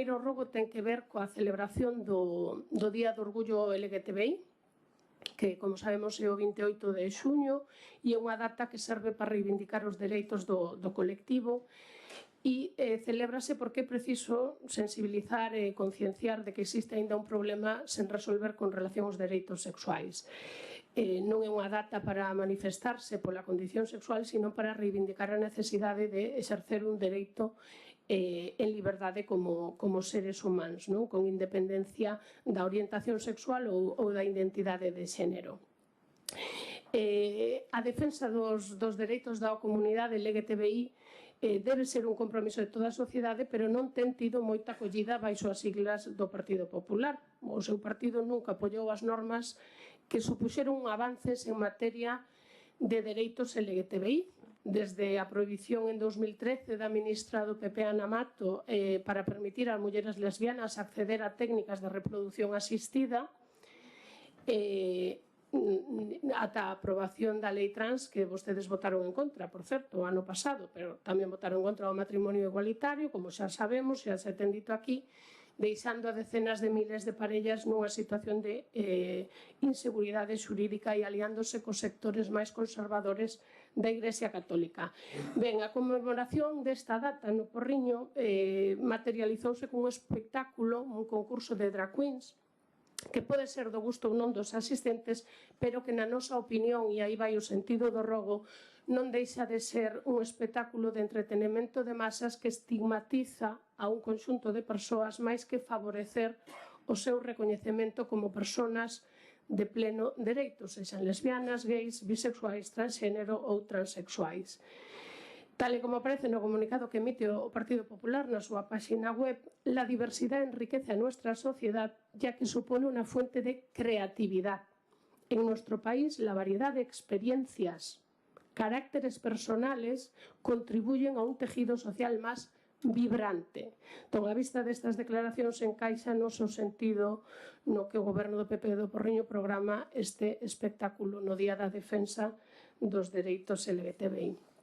primeiro rogo ten que ver coa celebración do Día do Orgullo LGTBI, que, como sabemos, é o 28 de xuño e é unha data que serve para reivindicar os dereitos do colectivo e celébrase porque é preciso sensibilizar e concienciar de que existe aínda un problema sen resolver con relación aos dereitos sexuais. Non é unha data para manifestarse pola condición sexual, sino para reivindicar a necesidade de exercer un dereito en liberdade como seres humanos, con independencia da orientación sexual ou da identidade de xénero. A defensa dos dereitos da comunidade LGTBI debe ser un compromiso de toda a sociedade, pero non ten tido moita acollida baixo as siglas do Partido Popular. O seu partido nunca apoiou as normas que supuxeron avances en materia de dereitos LGTBI, desde a prohibición en 2013 da ministra do PP Ana Mato para permitir ás mulleres lesbianas acceder a técnicas de reproducción asistida, ata a aprobación da lei trans, que vostedes votaron en contra, por certo, o ano pasado, pero tamén votaron en contra do matrimonio igualitario, como xa sabemos, xa se ten dito aquí, deixando a decenas de miles de parellas nunha situación de inseguridade xurídica e aliándose cos sectores máis conservadores da Igrexa Católica. Ben, a conmemoración desta data no Porriño materializouse cun espectáculo, un concurso de drag queens, que pode ser do gusto ou non dos asistentes, pero que na nosa opinión, e aí vai o sentido do rogo, non deixa de ser un espectáculo de entretenimento de masas que estigmatiza a un conxunto de persoas máis que favorecer o seu recoñecemento como persoas de pleno dereito, sexan lesbianas, gays, bisexuais, transxénero ou transexuais. Tal e como aparece no comunicado que emite o Partido Popular na súa páxina web, la diversidad enriquece a nuestra sociedad ya que supone una fuente de creatividad. En nuestro país, la variedad de experiencias, caracteres personales contribuyen a un tejido social más vibrante. Entón, a vista destas declaracións encaixa no seu sentido no que o Goberno do PP do Porriño programa este espectáculo no Día da Defensa dos Dereitos LGTBI.